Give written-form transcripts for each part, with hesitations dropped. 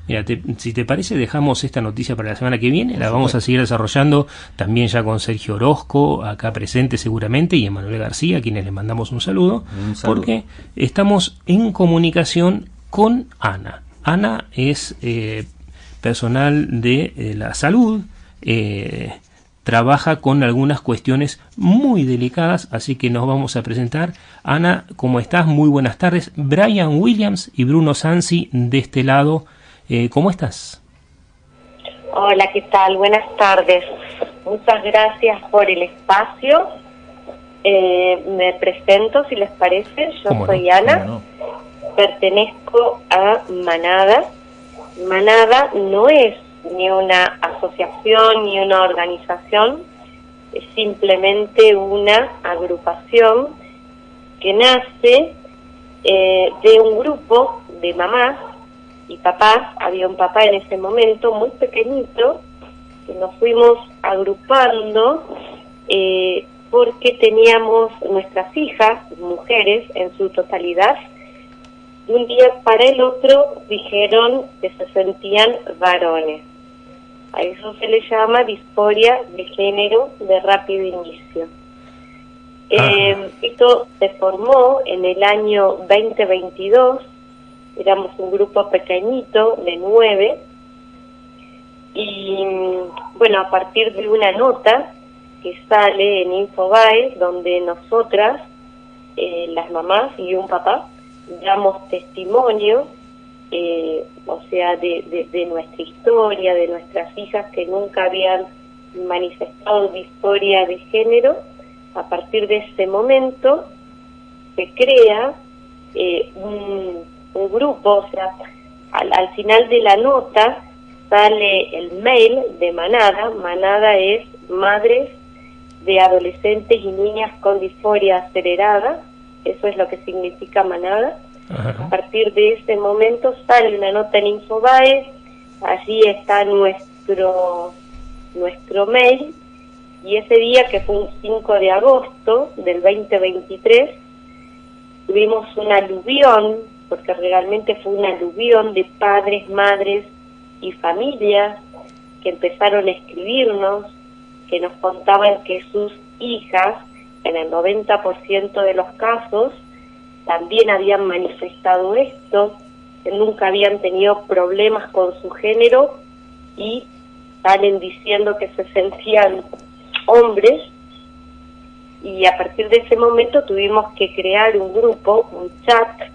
Mira, si te parece, dejamos esta noticia para la semana que viene, la vamos a seguir desarrollando también ya con Sergio Orozco, acá presente seguramente, y Emanuel García, a quienes les mandamos un saludo, porque estamos en comunicación con Ana. Ana es personal de la salud, trabaja con algunas cuestiones muy delicadas, así que nos vamos a presentar. Ana, ¿cómo estás? Muy buenas tardes. Brian Williams y Bruno Sansi de este lado. ¿Cómo estás? Hola, ¿qué tal? Buenas tardes. Muchas gracias por el espacio. Me presento, si les parece. Yo soy Ana. Pertenezco a Manada. Manada no es ni una asociación ni una organización, es simplemente una agrupación que nace de un grupo de mamás y papás. Había un papá en ese momento muy pequeñito, que nos fuimos agrupando porque teníamos nuestras hijas, mujeres en su totalidad. De un día para el otro dijeron que se sentían varones. A eso se le llama disforia de género de rápido inicio. Esto se formó en el año 2022, éramos un grupo pequeñito de 9, y bueno, a partir de una nota que sale en Infobae, donde nosotras, las mamás y un papá, damos testimonio, o sea, de nuestra historia, de nuestras hijas que nunca habían manifestado disforia de género. A partir de ese momento se crea un grupo, o sea, al final de la nota sale el mail de Manada. Manada es Madres de Adolescentes y Niñas con Disforia Acelerada, eso es lo que significa Manada. Ajá. A partir de ese momento sale una nota en Infobae, allí está nuestro mail, y ese día, que fue un 5 de agosto del 2023, tuvimos un aluvión, porque realmente fue un aluvión de padres, madres y familias que empezaron a escribirnos, que nos contaban que sus hijas, en el 90% de los casos, también habían manifestado esto, que nunca habían tenido problemas con su género, y salen diciendo que se sentían hombres. Y a partir de ese momento tuvimos que crear un grupo, un chat,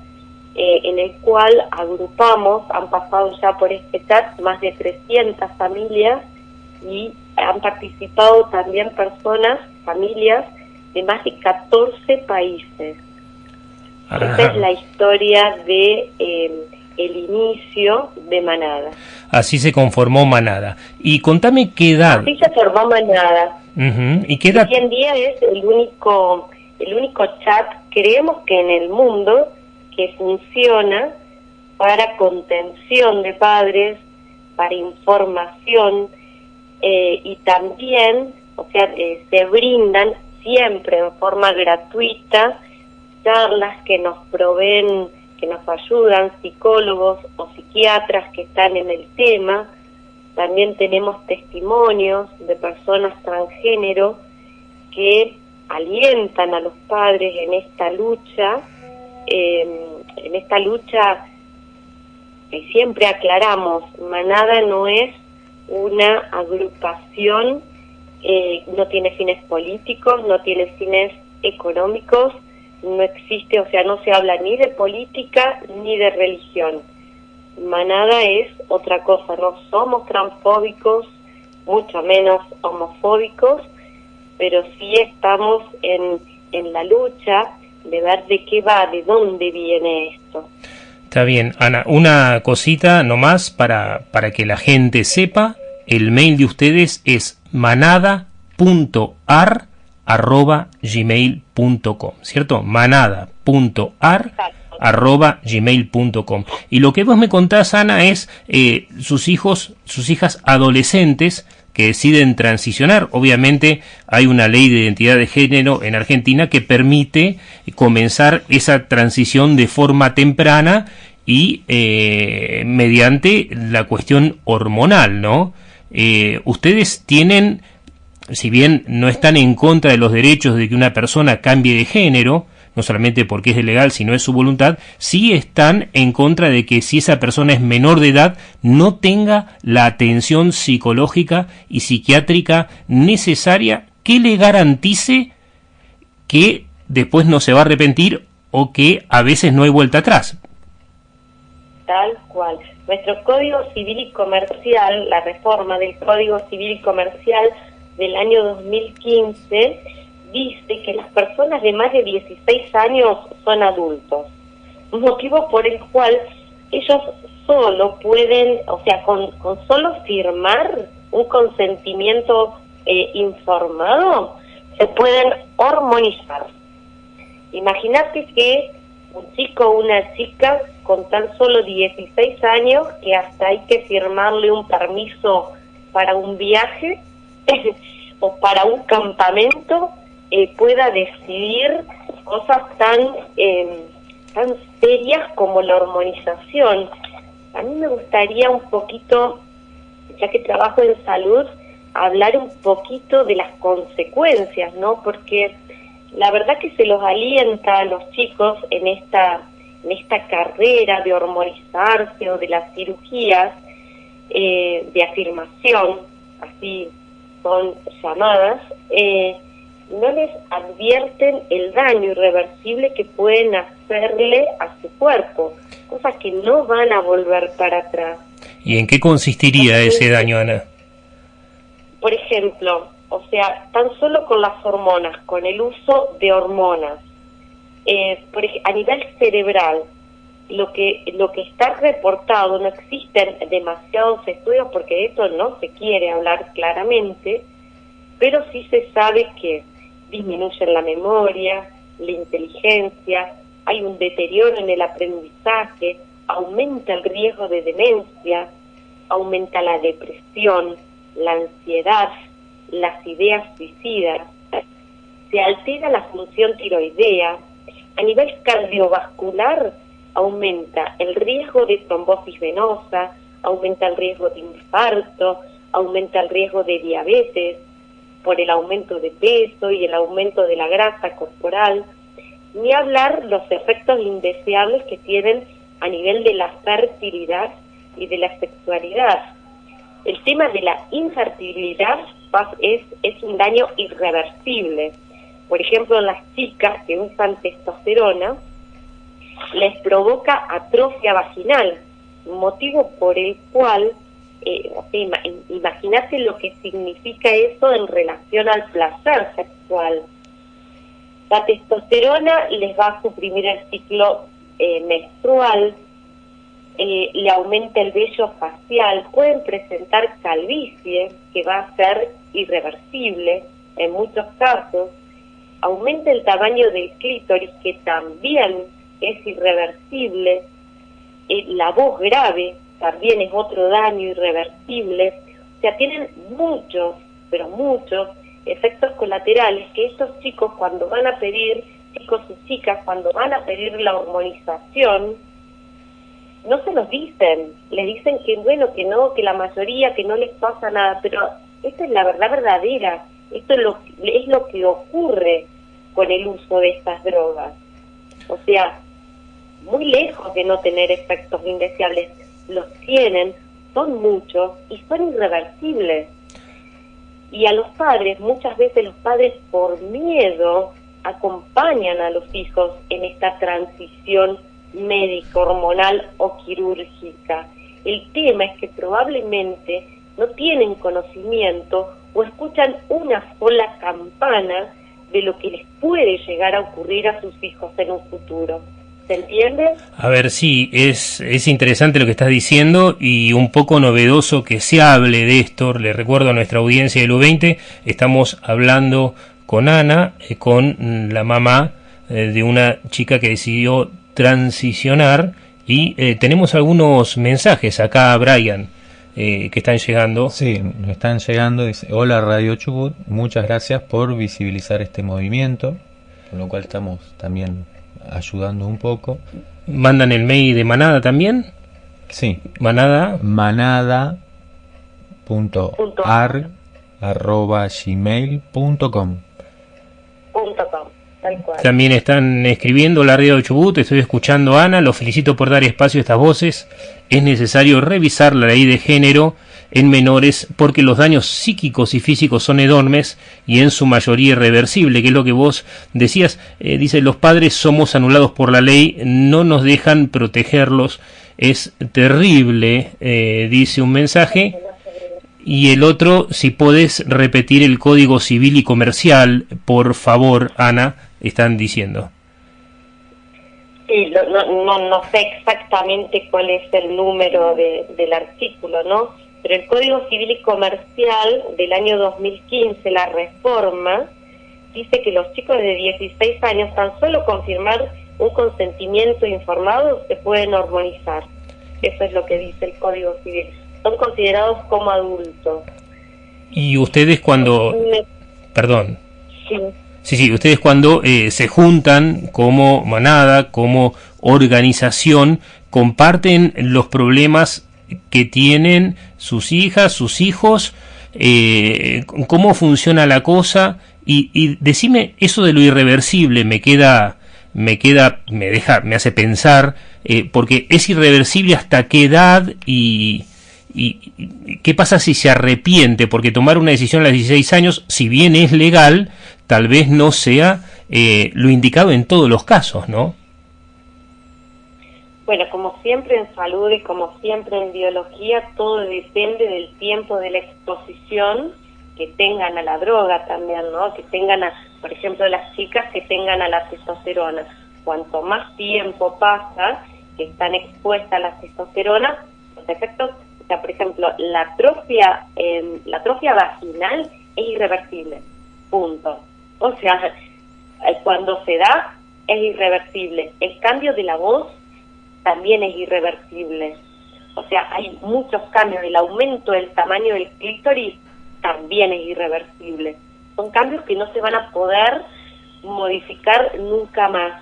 en el cual agrupamos, han pasado ya por este chat más de 300 familias, y han participado también familias de más de 14 países. Esta es la historia de el inicio de Manada. Así se conformó Manada. Y contame qué edad. Así se formó Manada. ¿Y qué edad? Hoy en día es el único chat, creemos que en el mundo, que funciona para contención de padres, para información, y también, o sea, se brindan siempre en forma gratuita charlas que nos proveen, que nos ayudan psicólogos o psiquiatras que están en el tema. También tenemos testimonios de personas transgénero que alientan a los padres en esta lucha, que siempre aclaramos, Manada no es una agrupación, no tiene fines políticos, no tiene fines económicos, no existe, o sea, no se habla ni de política ni de religión. Manada es otra cosa, no somos transfóbicos, mucho menos homofóbicos, pero sí estamos en la lucha de ver de qué va, de dónde viene esto. Está bien, Ana, una cosita nomás para que la gente sepa, el mail de ustedes es manada.ar@gmail.com, ¿cierto? manada.ar@gmail.com. Y lo que vos me contás, Ana, es sus hijas adolescentes que deciden transicionar. Obviamente hay una ley de identidad de género en Argentina que permite comenzar esa transición de forma temprana, y mediante la cuestión hormonal, ¿no? Ustedes tienen, si bien no están en contra de los derechos de que una persona cambie de género, no solamente porque es ilegal, sino es su voluntad, sí están en contra de que si esa persona es menor de edad no tenga la atención psicológica y psiquiátrica necesaria que le garantice que después no se va a arrepentir o que a veces no hay vuelta atrás. Tal cual. Nuestro Código Civil y Comercial, la reforma del Código Civil y Comercial del año 2015, dice que las personas de más de 16 años son adultos, motivo por el cual ellos solo pueden, o sea, con solo firmar un consentimiento informado, se pueden hormonizar. Imagínate que un chico o una chica con tan solo 16 años, que hasta hay que firmarle un permiso para un viaje o para un campamento, pueda decidir cosas tan serias como la hormonización. A mí me gustaría un poquito, ya que trabajo en salud, hablar un poquito de las consecuencias, ¿no? Porque la verdad que se los alienta a los chicos en esta carrera de hormonizarse o de las cirugías de afirmación, así son llamadas, no les advierten el daño irreversible que pueden hacerle a su cuerpo, cosas que no van a volver para atrás. ¿Y en qué consistiría ese daño, Ana? Por ejemplo, o sea, tan solo con las hormonas, con el uso de hormonas, a nivel cerebral, lo que está reportado, no existen demasiados estudios porque de esto no se quiere hablar claramente, pero sí se sabe que disminuyen la memoria, la inteligencia, hay un deterioro en el aprendizaje, aumenta el riesgo de demencia, aumenta la depresión, la ansiedad, las ideas suicidas, se altera la función tiroidea, a nivel cardiovascular aumenta el riesgo de trombosis venosa, aumenta el riesgo de infarto, aumenta el riesgo de diabetes por el aumento de peso y el aumento de la grasa corporal, ni hablar los efectos indeseables que tienen a nivel de la fertilidad y de la sexualidad. El tema de la infertilidad es un daño irreversible. Por ejemplo, las chicas que usan testosterona les provoca atrofia vaginal, motivo por el cual, imagínate lo que significa eso en relación al placer sexual. La testosterona les va a suprimir el ciclo menstrual, le aumenta el vello facial, pueden presentar calvicie, que va a ser irreversible en muchos casos, aumenta el tamaño del clítoris, que también es irreversible, la voz grave también es otro daño irreversible, o sea, tienen muchos, pero muchos efectos colaterales que estos chicos cuando van a pedir, chicos y chicas cuando van a pedir la hormonización, no se los dicen, les dicen que bueno, que no, que la mayoría, que no les pasa nada, pero esta es la verdad verdadera, esto es lo que ocurre con el uso de estas drogas. O sea, muy lejos de no tener efectos indeseables, los tienen, son muchos y son irreversibles. Y a los padres, muchas veces los padres por miedo acompañan a los hijos en esta transición médica, hormonal o quirúrgica. El tema es que probablemente no tienen conocimiento o escuchan una sola campana de lo que les puede llegar a ocurrir a sus hijos en un futuro. ¿Se entiende? A ver, sí, es interesante lo que estás diciendo y un poco novedoso que se hable de esto. Le recuerdo a nuestra audiencia del U20, estamos hablando con Ana, con la mamá de una chica que decidió transicionar y tenemos algunos mensajes acá, Brian, que están llegando. Sí, nos están llegando. Dice: hola Radio Chubut, muchas gracias por visibilizar este movimiento, con lo cual estamos también ayudando un poco. ¿Mandan el mail de Manada también? Sí. Manada. manada.ar@gmail.com. Tal cual. También están escribiendo la radio de Chubut. Estoy escuchando a Ana, los felicito por dar espacio a estas voces. Es necesario revisar la ley de género en menores porque los daños psíquicos y físicos son enormes y en su mayoría irreversible, que es lo que vos decías. Dice, los padres somos anulados por la ley, no nos dejan protegerlos, es terrible, dice un mensaje. Y el otro, si podés repetir el Código Civil y Comercial, por favor, Ana, están diciendo. Sí, no sé exactamente cuál es el número del artículo, ¿no? Pero el Código Civil y Comercial del año 2015, la reforma, dice que los chicos de 16 años, tan solo confirmar un consentimiento informado, se pueden hormonizar. Eso es lo que dice el Código Civil. Son considerados como adultos. Y ustedes cuando... Perdón. Sí. Sí, ustedes cuando se juntan como manada, como organización, comparten los problemas que tienen sus hijas, sus hijos, cómo funciona la cosa, y decime eso de lo irreversible, me hace pensar, porque es irreversible hasta qué edad y qué pasa si se arrepiente, porque tomar una decisión a los 16 años, si bien es legal, tal vez no sea lo indicado en todos los casos, ¿no? Bueno, como siempre en salud y como siempre en biología, todo depende del tiempo de la exposición que tengan a la droga también, ¿no? Que tengan, por ejemplo, las chicas que tengan a la testosterona. Cuanto más tiempo pasa que están expuestas a la testosterona, los efectos, o sea, por ejemplo, la atrofia vaginal es irreversible, punto. O sea, cuando se da es irreversible. El cambio de la voz también es irreversible. O sea, hay muchos cambios. El aumento del tamaño del clítoris también es irreversible. Son cambios que no se van a poder modificar nunca más.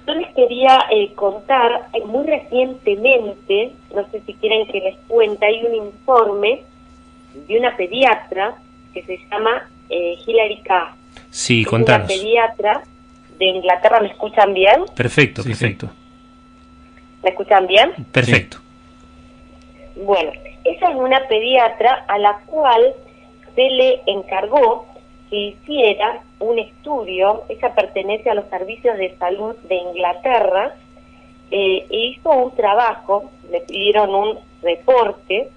Yo les quería contar, muy recientemente, no sé si quieren que les cuente, hay un informe de una pediatra que se llama Hilary K. Sí, contanos. Una pediatra de Inglaterra. ¿Me escuchan bien? Perfecto, Sí, perfecto. sí. ¿Me escuchan bien? Perfecto. Sí. Bueno, esa es una pediatra a la cual se le encargó que hiciera un estudio. Ella pertenece a los servicios de salud de Inglaterra, e hizo un trabajo, le pidieron un reporte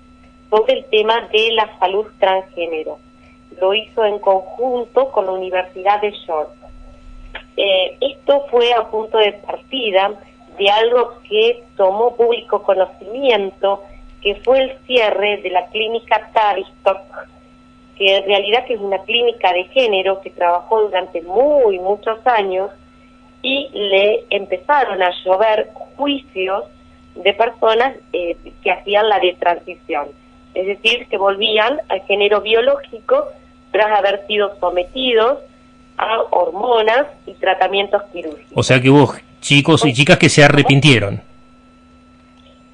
sobre el tema de la salud transgénero. Lo hizo en conjunto con la Universidad de York. Esto fue a punto de partida de algo que tomó público conocimiento, que fue el cierre de la clínica Tavistock, que en realidad que es una clínica de género que trabajó durante muchos años, y le empezaron a llover juicios de personas que hacían la de transición, es decir, que volvían al género biológico tras haber sido sometidos a hormonas y tratamientos quirúrgicos. O sea que hubo chicos y chicas que se arrepintieron.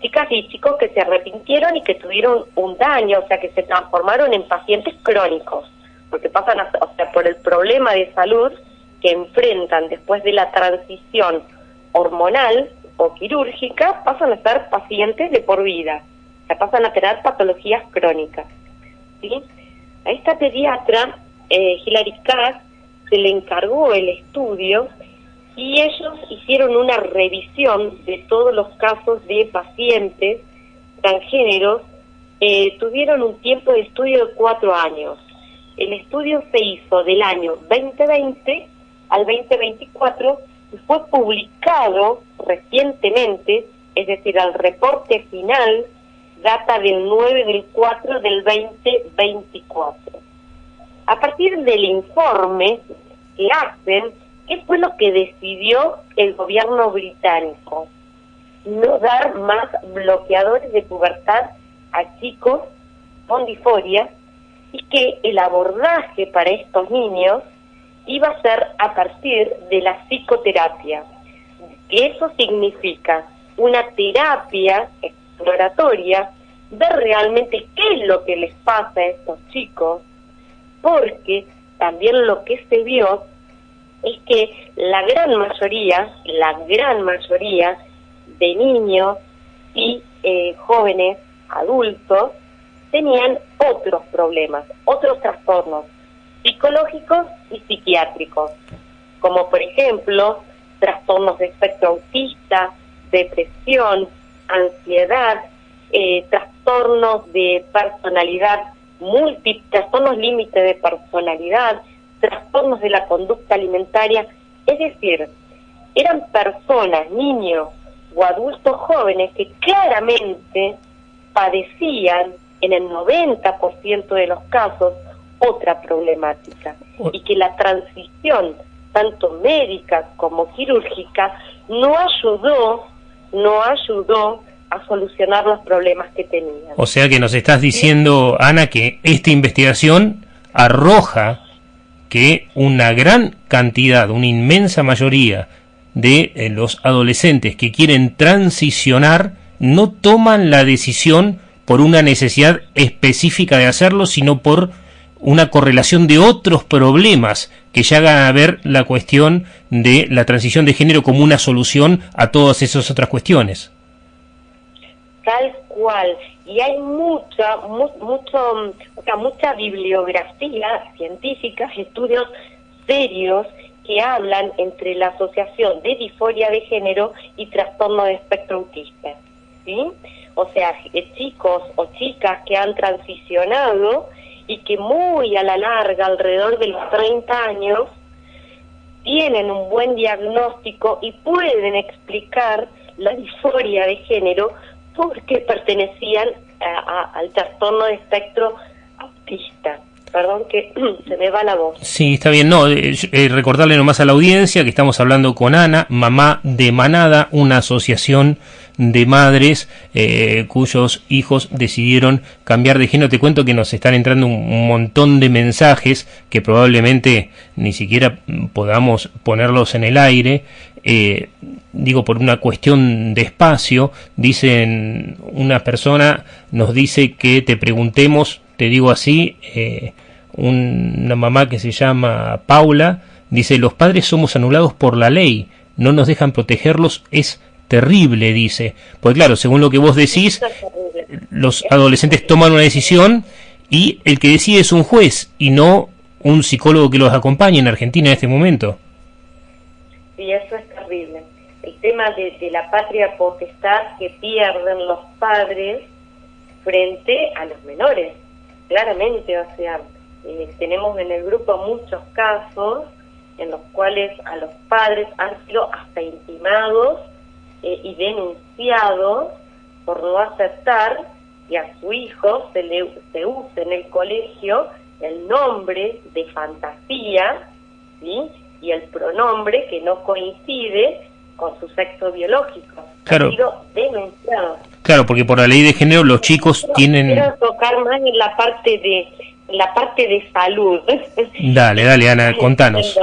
Chicas y chicos que se arrepintieron y que tuvieron un daño, o sea, que se transformaron en pacientes crónicos, porque pasan o sea, por el problema de salud que enfrentan después de la transición hormonal o quirúrgica, pasan a ser pacientes de por vida, o sea, pasan a tener patologías crónicas, ¿sí? A esta pediatra, Hilary Cass, se le encargó el estudio y ellos hicieron una revisión de todos los casos de pacientes transgéneros. Tuvieron un tiempo de estudio de 4 años. El estudio se hizo del año 2020 al 2024 y fue publicado recientemente, es decir, el reporte final data del 9/4 del 2024. A partir del informe que hacen, ¿qué fue lo que decidió el gobierno británico? No dar más bloqueadores de pubertad a chicos con disforia, y que el abordaje para estos niños iba a ser a partir de la psicoterapia. que eso significa una terapia exploratoria, ver realmente qué es lo que les pasa a estos chicos, porque también lo que se vio es que la gran mayoría de niños y jóvenes adultos tenían otros problemas, otros trastornos psicológicos y psiquiátricos, como por ejemplo trastornos de espectro autista, depresión, ansiedad, trastornos de personalidad múltiple, trastornos límite de personalidad, trastornos de la conducta alimentaria, es decir, eran personas, niños o adultos jóvenes que claramente padecían en el 90% de los casos otra problemática, y que la transición tanto médica como quirúrgica no ayudó a solucionar los problemas que tenían. O sea que nos estás diciendo, Ana, que esta investigación arroja que una gran cantidad, una inmensa mayoría de los adolescentes que quieren transicionar no toman la decisión por una necesidad específica de hacerlo, sino por una correlación de otros problemas que ya hagan a ver la cuestión de la transición de género como una solución a todas esas otras cuestiones. Tal cual, y hay mucha bibliografía científica, estudios serios que hablan entre la asociación de disforia de género y trastorno de espectro autista, ¿sí? O sea, chicos o chicas que han transicionado y que muy a la larga, alrededor de los 30 años, tienen un buen diagnóstico y pueden explicar la disforia de género porque pertenecían al trastorno de espectro autista. Perdón que se me va la voz. Sí, está bien. No, recordarle nomás a la audiencia que estamos hablando con Ana, mamá de Manada, una asociación de madres cuyos hijos decidieron cambiar de género. Te cuento que nos están entrando un montón de mensajes que probablemente ni siquiera podamos ponerlos en el aire. Digo, por una cuestión de espacio. Dicen, una persona nos dice que te preguntemos, te digo así, una mamá que se llama Paula, dice, los padres somos anulados por la ley, no nos dejan protegerlos, es terrible, dice. Pues claro, según lo que vos decís, los adolescentes toman una decisión y el que decide es un juez y no un psicólogo que los acompañe en Argentina en este momento. Sí, eso es terrible. El tema de la patria potestad que pierden los padres frente a los menores. Claramente, o sea, tenemos en el grupo muchos casos en los cuales a los padres han sido hasta intimados y denunciados por no aceptar que a su hijo se use en el colegio el nombre de fantasía, ¿sí? Y el pronombre que no coincide con su sexo biológico. Claro. Ha sido denunciado. Claro, porque por la ley de género los chicos tienen... Quiero tocar más en la parte de salud. Dale, Ana, contanos.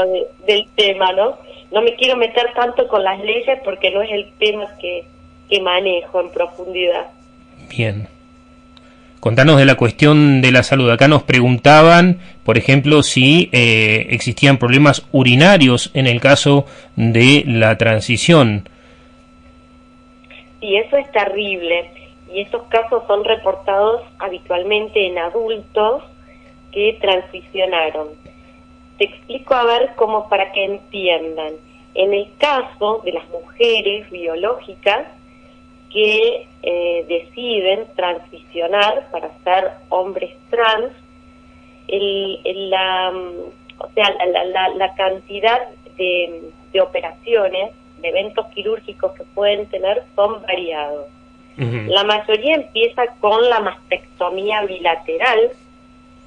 Del tema, ¿no? No me quiero meter tanto con las leyes porque no es el tema que manejo en profundidad. Bien. Contanos de la cuestión de la salud. Acá nos preguntaban, por ejemplo, si existían problemas urinarios en el caso de la transición. Y eso es terrible. Y esos casos son reportados habitualmente en adultos que transicionaron. Te explico a ver cómo para que entiendan. En el caso de las mujeres biológicas que deciden transicionar para ser hombres trans, la cantidad de operaciones, de eventos quirúrgicos que pueden tener son variados. Uh-huh. La mayoría empieza con la mastectomía bilateral,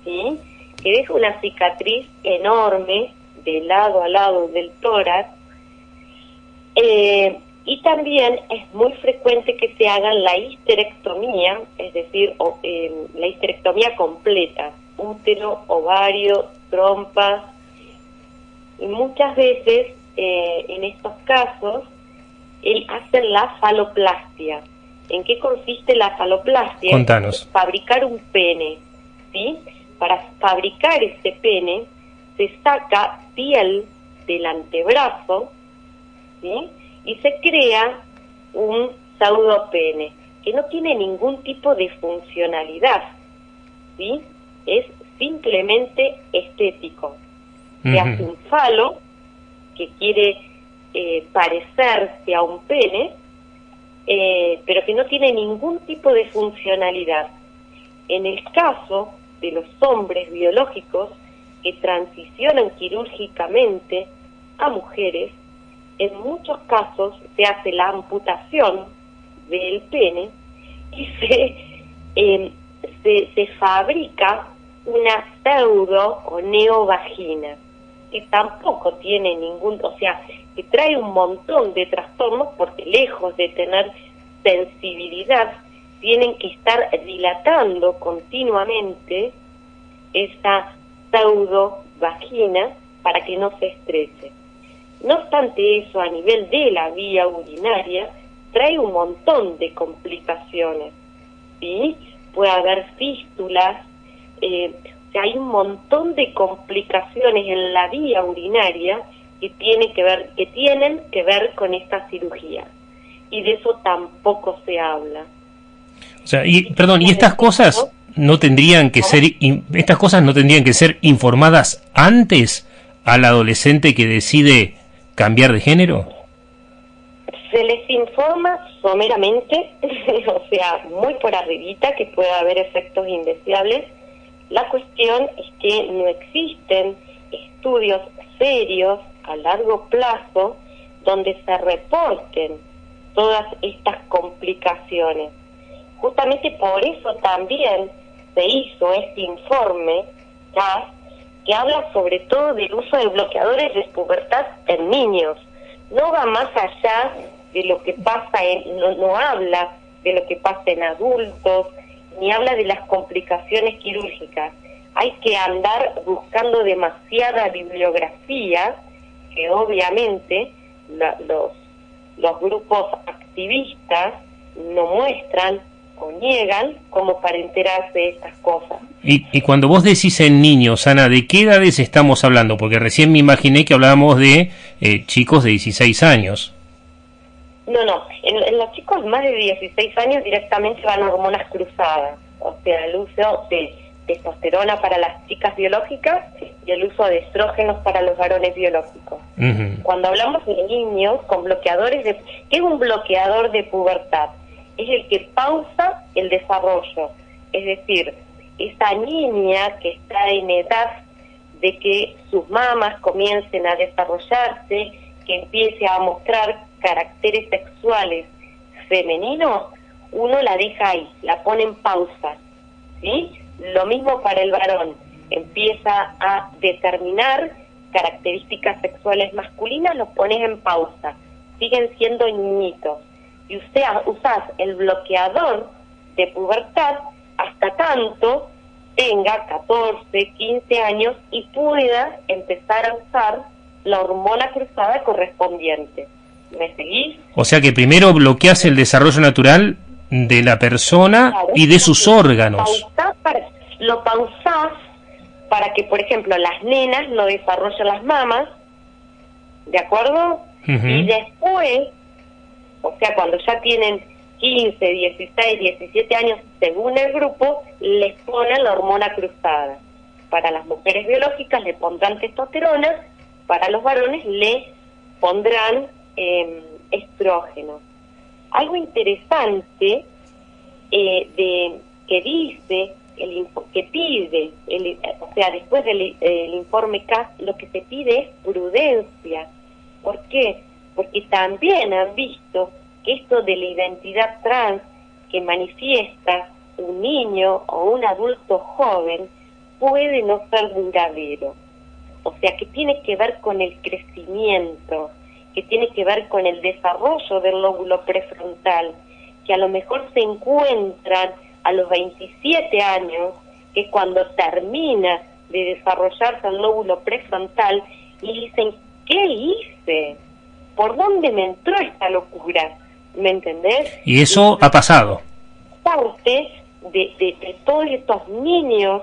¿sí? Que deja una cicatriz enorme de lado a lado del tórax, y también es muy frecuente que se hagan la histerectomía, es decir, la histerectomía completa, útero, ovario, trompas, y muchas veces en estos casos hacen la faloplastia. ¿En qué consiste la faloplastia? Contanos. Fabricar un pene, ¿sí? Para fabricar ese pene se saca piel del antebrazo, ¿sí? Y se crea un pseudopene que no tiene ningún tipo de funcionalidad, ¿sí? Es simplemente estético. Se hace un falo que quiere parecerse a un pene, pero que no tiene ningún tipo de funcionalidad. En el caso de los hombres biológicos que transicionan quirúrgicamente a mujeres, en muchos casos se hace la amputación del pene y se fabrica una pseudo o neovagina, que tampoco tiene ningún, o sea, que trae un montón de trastornos porque lejos de tener sensibilidad, tienen que estar dilatando continuamente esa pseudo vagina para que no se estrese. No obstante eso, a nivel de la vía urinaria, trae un montón de complicaciones, ¿sí? Puede haber fístulas, o sea, hay un montón de complicaciones en la vía urinaria que tienen que ver con esta cirugía. Y de eso tampoco se habla. O sea, y estas cosas no tendrían que ser informadas antes al adolescente que decide cambiar de género. Se les informa someramente, o sea, muy por arribita, que puede haber efectos indeseables. La cuestión es que no existen estudios serios a largo plazo donde se reporten todas estas complicaciones. Justamente por eso también se hizo este informe CAS, que habla sobre todo del uso de bloqueadores de pubertad en niños. No va más allá de lo que pasa no habla de lo que pasa en adultos, ni habla de las complicaciones quirúrgicas. Hay que andar buscando demasiada bibliografía que obviamente los grupos activistas no muestran o niegan como para enterarse de estas cosas. Y cuando vos decís en niños, Ana, ¿de qué edades estamos hablando? Porque recién me imaginé que hablábamos de chicos de 16 años. No, en los chicos más de 16 años directamente van hormonas cruzadas, o sea, el uso de testosterona para las chicas biológicas y el uso de estrógenos para los varones biológicos. Cuando hablamos de niños con bloqueadores ¿qué es un bloqueador de pubertad? Es el que pausa el desarrollo, es decir, esa niña que está en edad de que sus mamas comiencen a desarrollarse, que empiece a mostrar caracteres sexuales femeninos, uno la deja ahí, la pone en pausa, ¿sí? Lo mismo para el varón, empieza a determinar características sexuales masculinas, los pones en pausa, siguen siendo niñitos, y usás el bloqueador de pubertad hasta tanto tenga 14, 15 años y pueda empezar a usar la hormona cruzada correspondiente. ¿Me seguís? O sea que primero bloqueas el desarrollo natural de la persona, claro, y de sus órganos. Lo pausás para que, por ejemplo, las nenas no desarrollen las mamas, ¿de acuerdo? Y después, o sea, cuando ya tienen 15, 16, 17 años, según el grupo, les ponen la hormona cruzada. Para las mujeres biológicas le pondrán testosterona, para los varones le pondrán estrógeno. Algo interesante que dice, que pide, o sea, después del informe CAS, lo que se pide es prudencia. ¿Por qué? Porque también han visto que esto de la identidad trans que manifiesta un niño o un adulto joven puede no ser duradero. O sea, que tiene que ver con el crecimiento, que tiene que ver con el desarrollo del lóbulo prefrontal, que a lo mejor se encuentran a los 27 años, que es cuando termina de desarrollarse el lóbulo prefrontal, y dicen, ¿qué hice? por dónde me entró esta locura, ¿me entendés? Y eso ha pasado. Parte de todos estos niños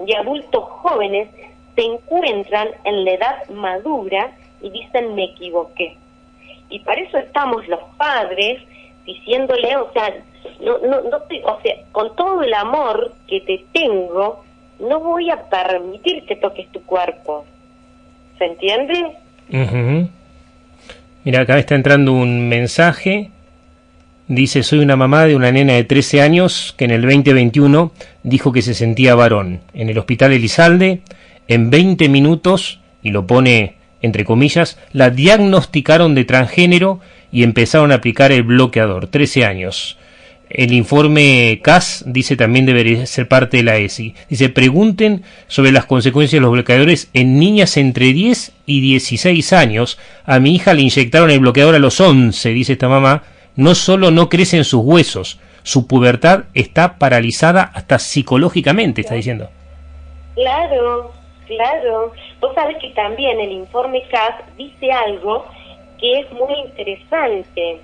y adultos jóvenes se encuentran en la edad madura y dicen me equivoqué. Y para eso estamos los padres diciéndole, o sea, o sea, con todo el amor que te tengo, no voy a permitir que toques tu cuerpo. ¿Se entiende? Mira, acá está entrando un mensaje. Dice, soy una mamá de una nena de 13 años que en el 2021 dijo que se sentía varón. En el hospital Elizalde, en 20 minutos, y lo pone entre comillas, la diagnosticaron de transgénero y empezaron a aplicar el bloqueador. 13 años. El informe CAS dice también debería ser parte de la ESI. Dice, pregunten sobre las consecuencias de los bloqueadores en niñas entre 10 y 16 años. A mi hija le inyectaron el bloqueador a los 11, dice esta mamá. No solo no crecen sus huesos, su pubertad está paralizada hasta psicológicamente, está diciendo. Claro, claro. Vos sabés que también el informe CAS dice algo que es muy interesante.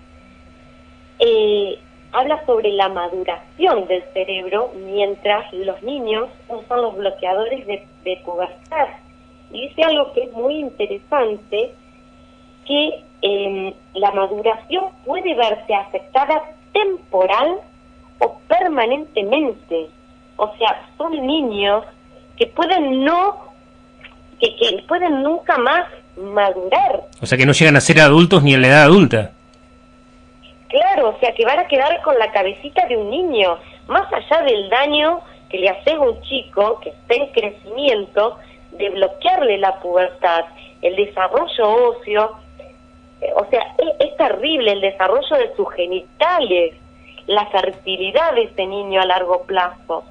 Habla sobre la maduración del cerebro mientras los niños usan los bloqueadores de pubertad. Y dice algo que es muy interesante, que la maduración puede verse afectada temporal o permanentemente. O sea, son niños que pueden que pueden nunca más madurar. O sea, que no llegan a ser adultos ni en la edad adulta. Claro, o sea, que van a quedar con la cabecita de un niño. Más allá del daño que le hace a un chico que está en crecimiento, de bloquearle la pubertad, el desarrollo óseo, o sea, es terrible el desarrollo de sus genitales, la fertilidad de ese niño a largo plazo.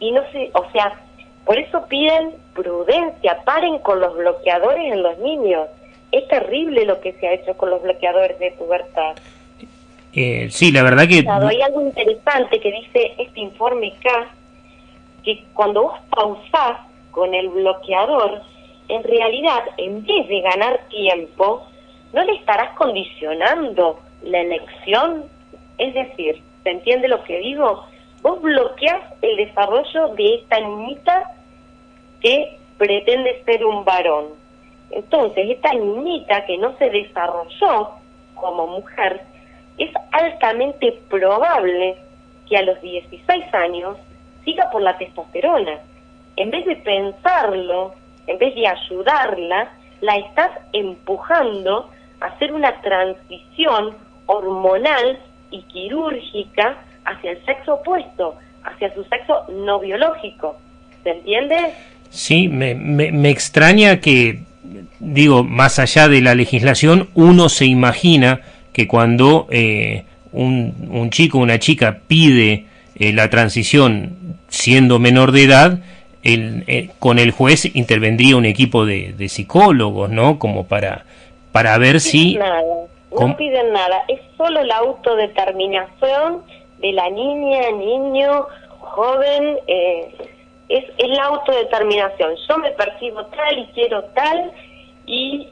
Y no sé, o sea, por eso piden prudencia, paren con los bloqueadores en los niños. Es terrible lo que se ha hecho con los bloqueadores de pubertad. Sí, la verdad que... Hay algo interesante que dice este informe CAS, que cuando vos pausás con el bloqueador, en realidad, en vez de ganar tiempo, no le estarás condicionando la elección. Es decir, ¿se entiende lo que digo? Vos bloqueás el desarrollo de esta niñita que pretende ser un varón. Entonces, esta niñita que no se desarrolló como mujer, es altamente probable que a los 16 años siga por la testosterona. En vez de pensarlo, en vez de ayudarla, la estás empujando a hacer una transición hormonal y quirúrgica hacia el sexo opuesto, hacia su sexo no biológico. ¿Se entiende? Sí, me extraña que, digo, más allá de la legislación, uno se imagina que cuando un chico o una chica pide la transición siendo menor de edad, con el juez intervendría un equipo de psicólogos, ¿no? Como para ver si... No piden nada, es solo la autodeterminación de la niña, niño, joven, es la autodeterminación. Yo me percibo tal y quiero tal, y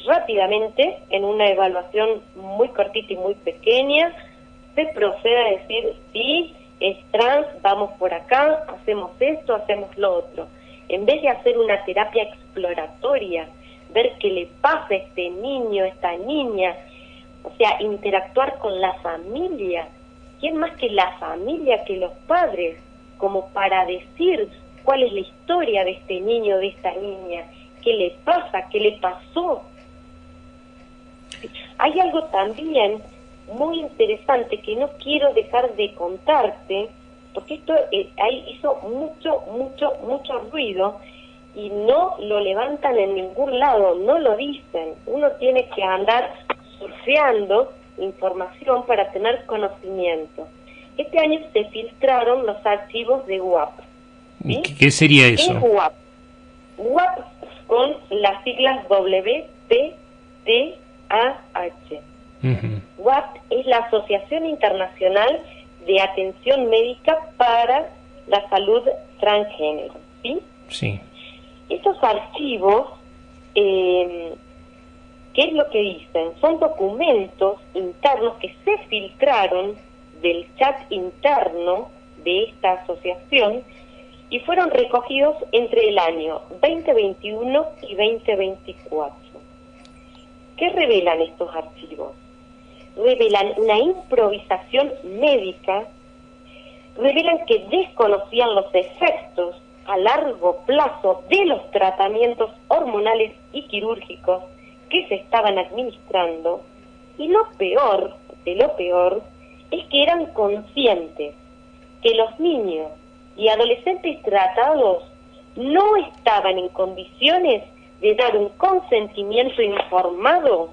rápidamente, en una evaluación muy cortita y muy pequeña, se procede a decir, sí, es trans, vamos por acá, hacemos esto, hacemos lo otro. En vez de hacer una terapia exploratoria, ver qué le pasa a este niño, esta niña, o sea, interactuar con la familia. ¿Quién más que la familia, que los padres, como para decir cuál es la historia de este niño, de esta niña? ¿Qué le pasa? ¿Qué le pasó? Hay algo también muy interesante que no quiero dejar de contarte, porque esto ahí hizo mucho ruido y no lo levantan en ningún lado, no lo dicen. Uno tiene que andar surfeando información para tener conocimiento. Este año se filtraron los archivos de UAP. ¿Sí? ¿Qué sería eso? ¿Qué es UAP? UAP con las siglas WPTAH. UAP es la Asociación Internacional de Atención Médica para la Salud Transgénero. ¿Sí? Sí. Estos archivos ¿qué es lo que dicen? Son documentos internos que se filtraron del chat interno de esta asociación y fueron recogidos entre el año 2021 y 2024. ¿Qué revelan estos archivos? Revelan una improvisación médica, revelan que desconocían los efectos a largo plazo de los tratamientos hormonales y quirúrgicos que se estaban administrando, y lo peor de lo peor es que eran conscientes que los niños y adolescentes tratados no estaban en condiciones de dar un consentimiento informado,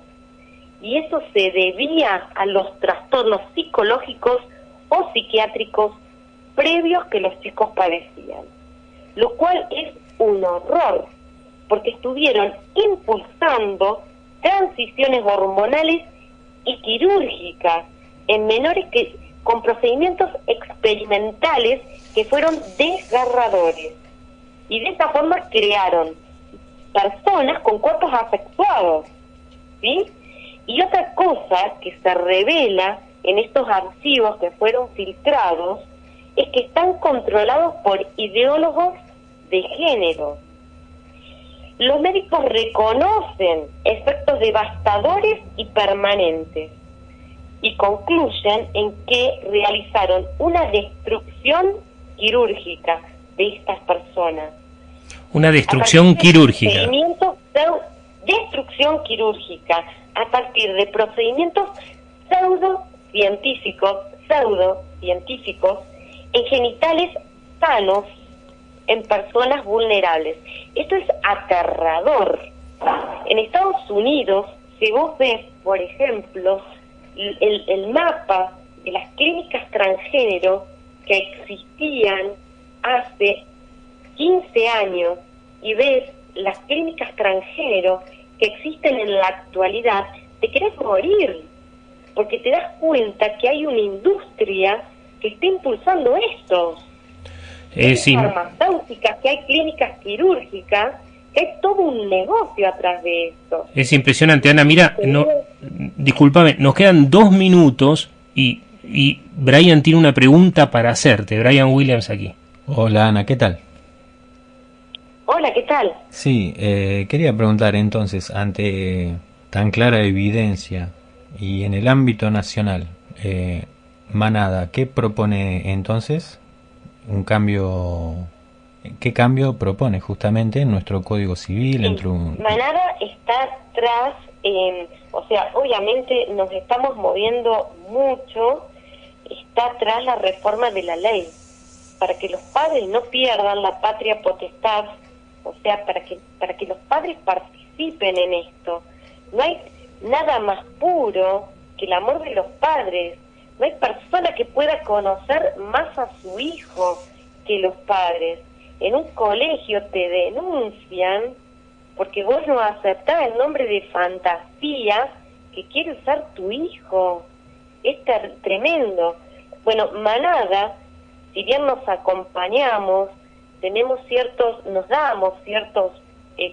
y eso se debía a los trastornos psicológicos o psiquiátricos previos que los chicos padecían, lo cual es un horror, porque estuvieron impulsando transiciones hormonales y quirúrgicas en menores que con procedimientos experimentales que fueron desgarradores, y de esa forma crearon personas con cuerpos asexuados, ¿sí? Y otra cosa que se revela en estos archivos que fueron filtrados es que están controlados por ideólogos de género. Los médicos reconocen efectos devastadores y permanentes y concluyen en que realizaron una destrucción quirúrgica de estas personas. Una destrucción quirúrgica. Destrucción quirúrgica a partir de procedimientos pseudocientíficos en genitales sanos en personas vulnerables. Esto es aterrador. En Estados Unidos, si vos ves, por ejemplo, el mapa de las clínicas transgénero que existían hace 15 años y ves las clínicas transgénero que existen en la actualidad, te querés morir, porque te das cuenta que hay una industria que está impulsando esto. Hay farmacéuticas, que hay clínicas quirúrgicas, que hay todo un negocio atrás de esto. Es impresionante, Ana. Mira, no, discúlpame, nos quedan 2 minutos y Brian tiene una pregunta para hacerte. Brian Williams aquí. Hola, Ana, ¿qué tal? Hola, ¿qué tal? Sí, quería preguntar entonces, ante tan clara evidencia y en el ámbito nacional, Manada, ¿qué propone entonces? Un cambio, ¿qué cambio propone justamente en nuestro Código Civil? Sí, Manada está atrás, o sea, obviamente nos estamos moviendo mucho, está atrás la reforma de la ley, para que los padres no pierdan la patria potestad, o sea, para que los padres participen en esto. No hay nada más puro que el amor de los padres. No hay persona que pueda conocer más a su hijo que los padres. En un colegio te denuncian porque vos no aceptás el nombre de fantasía que quiere usar tu hijo. Es tremendo. Bueno, Manada, si bien nos acompañamos, nos damos ciertos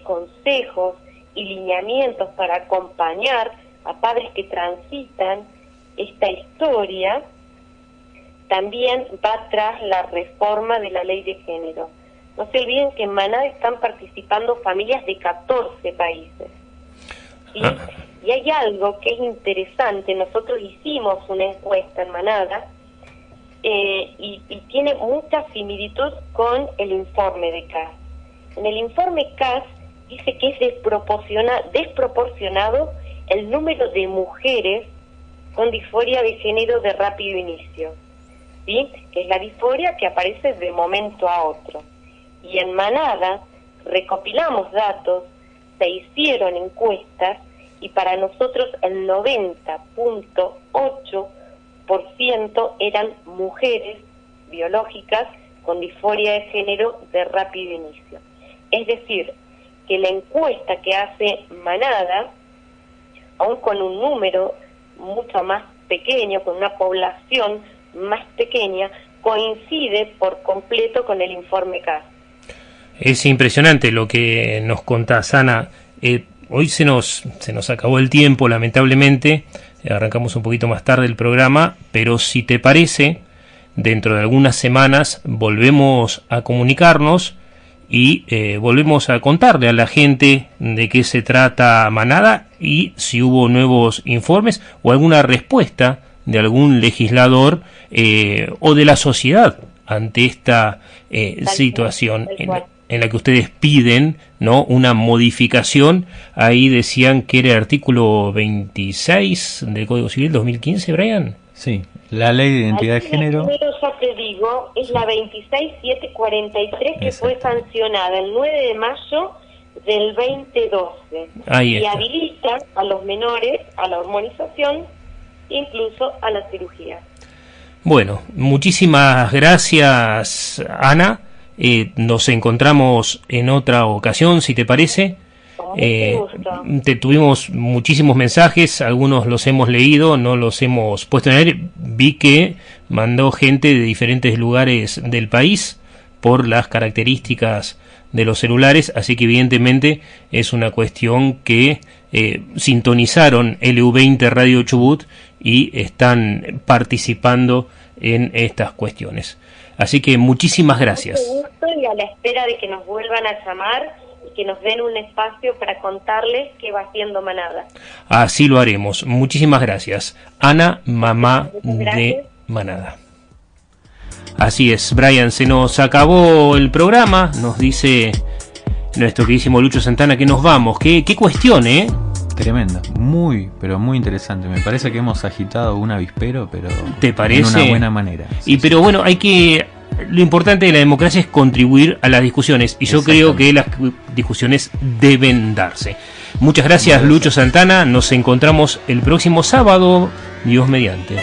consejos y lineamientos para acompañar a padres que transitan esta historia, también va tras la reforma de la ley de género. No se olviden que en Manada están participando familias de 14 países. ¿Sí? Y hay algo que es interesante, nosotros hicimos una encuesta en Manada y tiene mucha similitud con el informe de CAS. En el informe CAS dice que es desproporcionado el número de mujeres con disforia de género de rápido inicio, ¿sí? Que es la disforia que aparece de momento a otro. Y en Manada recopilamos datos, se hicieron encuestas y para nosotros el 90.8% eran mujeres biológicas con disforia de género de rápido inicio. Es decir, que la encuesta que hace Manada, aún con un número mucho más pequeño, con una población más pequeña, coincide por completo con el informe CAS. Es impresionante lo que nos contás, Ana. hoy se nos acabó el tiempo, lamentablemente. Arrancamos un poquito más tarde el programa, pero si te parece, dentro de algunas semanas volvemos a comunicarnos y volvemos a contarle a la gente de qué se trata Manada y si hubo nuevos informes o alguna respuesta de algún legislador o de la sociedad ante esta situación en la que ustedes piden, ¿no?, una modificación. Ahí decían que era el artículo 26 del Código Civil 2015, Brian. Sí, la ley de identidad de género. Ya te digo, es la 26743 que fue sancionada el 9 de mayo del 2012. Ahí está. Y habilita a los menores a la hormonización, incluso a la cirugía. Bueno, muchísimas gracias, Ana. Nos encontramos en otra ocasión, si te parece. Tuvimos muchísimos mensajes, algunos los hemos leído, no los hemos puesto en aire. Vi que mandó gente de diferentes lugares del país por las características de los celulares, así que evidentemente es una cuestión que sintonizaron LU20 Radio Chubut y están participando en estas cuestiones. Así que muchísimas gracias. Mucho gusto y a la espera de que nos vuelvan a llamar y que nos den un espacio para contarles qué va haciendo Manada. Así lo haremos. Muchísimas gracias. Ana, mamá de Manada. Así es, Brian, se nos acabó el programa, nos dice nuestro queridísimo Lucho Santana que nos vamos. ¿Qué cuestión, Tremenda, muy, pero muy interesante. Me parece que hemos agitado un avispero, pero ¿te parece? En una buena manera. Sí, pero bueno, lo importante de la democracia es contribuir a las discusiones, y yo creo que las discusiones deben darse. Muchas gracias, Lucho Santana. Nos encontramos el próximo sábado, Dios mediante.